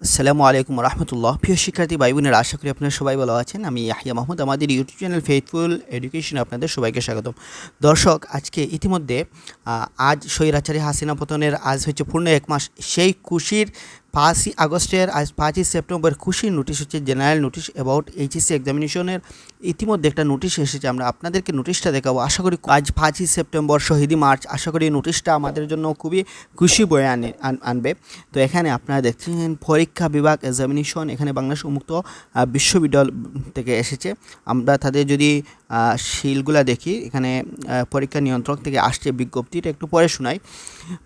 আসসালামু আলাইকুম রহমতুল্লাহ। প্রিয় শিক্ষার্থী ভাই বোনেরা, আশা করি আপনারা সবাই ভালো আছেন। আমি ইয়াহিয়া মাহমুদ, আমাদের ইউটিউব চ্যানেল ফেথফুল এডুকেশন আপনাদের সবাইকে স্বাগতম। দর্শক, আজকে ইতিমধ্যে আজ স্বৈরাচারী হাসিনা পতনের আজ হচ্ছে পূর্ণ এক মাস। সেই খুশির 5ই আগস্টের আজ 5ই সেপ্টেম্বর খুশির নোটিশ হচ্ছে জেনারেল নোটিশ অ্যাবাউট এইচএসসি এক্সামিনেশনের। ইতিমধ্যে একটা নোটিশ এসেছে, আমরা আপনাদেরকে নোটিশটা দেখাবো। আশা করি আজ 5ই সেপ্টেম্বর শহীদি মার্চ, আশা করি এই নোটিশটা আমাদের জন্য খুবই খুশি বয়ে আনবে। তো এখানে আপনারা দেখছেন পরীক্ষা বিভাগ এক্সামিনেশন, এখানে বাংলাদেশ উন্মুক্ত বিশ্ববিদ্যালয় থেকে এসেছে। আমরা তাদের যদি শিলগুলা দেখি, এখানে পরীক্ষা নিয়ন্ত্রক থেকে আসছে বিজ্ঞপ্তিটা একটু পরে শোনাই।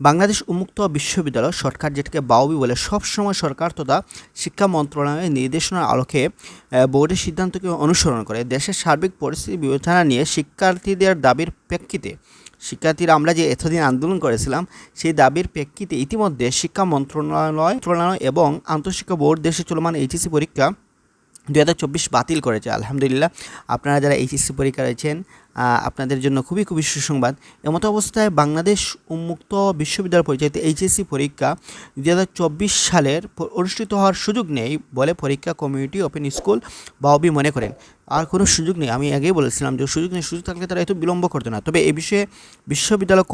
বাংলাদেশ উন্মুক্ত বিশ্ববিদ্যালয় সরকার, যেটাকে বাউবি বলে, সবসময় সরকার তথা শিক্ষা মন্ত্রণালয়ের নির্দেশনার আলোকে বোর্ডের সিদ্ধান্তকে অনুসরণ করে দেশের সার্বিক পরিস্থিতি বিবেচনা নিয়ে শিক্ষার্থীদের দাবির প্রেক্ষিতে, শিক্ষার্থীরা আমরা যে এতদিন আন্দোলন করেছিলাম সেই দাবির প্রেক্ষিতে ইতিমধ্যে শিক্ষা মন্ত্রণালয় এবং আন্তঃশিক্ষা বোর্ড দেশে চলমান এইচএসসি পরীক্ষা 2024 বাতিল করেছে। আলহামদুলিল্লাহ, আপনারা যারা এইচএসসি পরীক্ষা রয়েছেন আপনাদের জন্য খুবই খুবই সুসংবাদ। এমতো অবস্থায় বাংলাদেশ উন্মুক্ত বিশ্ববিদ্যালয় পরিচালিত এইচএসসি পরীক্ষা 2024 সালের অনুষ্ঠিত হওয়ার সুযোগ নেই বলে পরীক্ষা কমিটি ওপেন স্কুল বাউবি মনে করেন। আর কোনো সুযোগ নেই, আমি আগেই বলেছিলাম যে সুযোগ নেই, সুযোগ থাকলে তারা এত বিলম্ব করতো না। তবে এ বিষয়ে বিশ্ববিদ্যালয়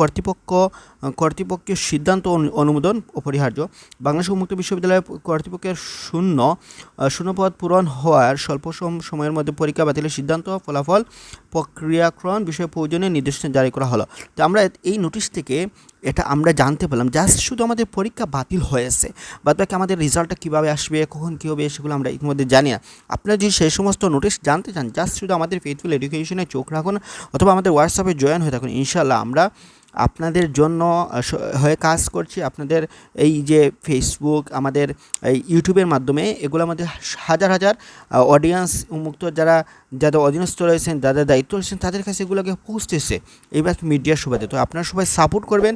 কর্তৃপক্ষের সিদ্ধান্ত অনুমোদন অপরিহার্য। বাংলাদেশ উন্মুক্ত বিশ্ববিদ্যালয় কর্তৃপক্ষের শূন্যপদ পূরণ হওয়ার স্বল্প সময়ের মধ্যে পরীক্ষা বাতিলের সিদ্ধান্ত ফলাফল প্রক্রিয়াকরণ বিষয়ে প্রয়োজনীয় নির্দেশনা জারি করা হলো। তো আমরা এই নোটিশ থেকে এটা আমরা জানতে পারলাম, জাস্ট শুধু আমাদের পরীক্ষা বাতিল হয়েছে, বাদ বাকি আমাদের রেজাল্টটা কীভাবে আসবে, কখন কী হবে, সেগুলো আমরা ইতিমধ্যে জানি না। আপনারা যদি সেই সমস্ত নোটিশ জানতে চান, জাস্ট শুধু আমাদের ফেথফুল এডুকেশনে চোখ রাখুন অথবা আমাদের হোয়াটসঅ্যাপে জয়েন হয়ে থাকুন। ইনশাআল্লাহ আমরা আপনাদের জন্য হয়ে কাজ করছি। আপনাদের এই যে ফেসবুক, আমাদের এই ইউটিউবের মাধ্যমে এগুলো আমাদের হাজার হাজার অডিয়েন্স উন্মুক্ত যাদের অধীনস্থ রয়েছেন, যাদের দায়িত্ব রয়েছেন, তাদের কাছে এগুলোকে পৌঁছতেছে এইবার মিডিয়ার সুবাদে। তো আপনারা সবাই সাপোর্ট করবেন।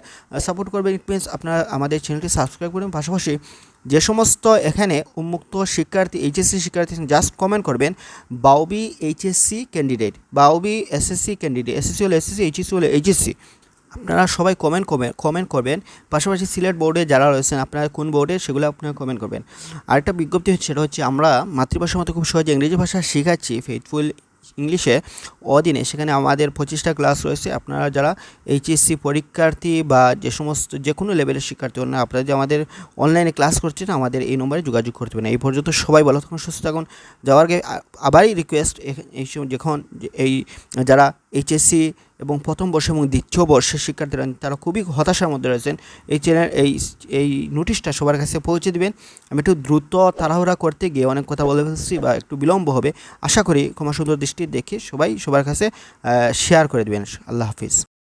ইট মিনস আপনারা আমাদের চ্যানেলটি সাবস্ক্রাইব করবেন। পাশাপাশি যে সমস্ত এখানে উন্মুক্ত শিক্ষার্থী, এইচএসসি শিক্ষার্থী জাস্ট কমেন্ট করবেন বাউবি এইচএসসি ক্যান্ডিডেট, বাউবি এসএসসি ক্যান্ডিডেট, এসএসসি হলে এসএসসি, এইচএসসি হলে এইচএসসি। আপনারা সবাই কমেন্ট করবেন। পাশাপাশি সিলেট বোর্ডে যারা রয়েছেন, আপনারা কোন বোর্ডে, সেগুলো আপনারা কমেন্ট করবেন। আরেকটা বিজ্ঞপ্তি হচ্ছে, সেটা হচ্ছে আমরা মাতৃভাষার মতো খুব সহজে ইংরেজি ভাষা শেখাচ্ছি ফেথফুল ইংলিশে অধীনে। সেখানে আমাদের 25টা ক্লাস রয়েছে। আপনারা যারা এইচএসসি পরীক্ষার্থী বা যে কোনো লেভেলের শিক্ষার্থী হন না, আপনারা যে আমাদের অনলাইনে ক্লাস করছেন, আমাদের এই নম্বরে যোগাযোগ করতে পারেন। এই পর্যন্ত সবাই ভালো থাকুন, সুস্থ থাকুন। যাওয়ার আগে আবারই রিকোয়েস্ট, এই সময় যখন এই যারা এইচএসসি এবং প্রথম বর্ষ এবং দ্বিতীয় বর্ষের শিক্ষার্থীরা তারা খুবই হতাশার মধ্যে রয়েছেন, এই নোটিশটা সবার কাছে পৌঁছে দিবেন। আমি একটু দ্রুত তাড়াহুড়া করতে গিয়ে অনেক কথা বলে ফেলছি বা একটু বিলম্ব হবে, আশা করি ক্ষমা সুন্দর দৃষ্টি দেখে সবাই সবার কাছে শেয়ার করে দেবেন। আল্লাহ হাফিজ।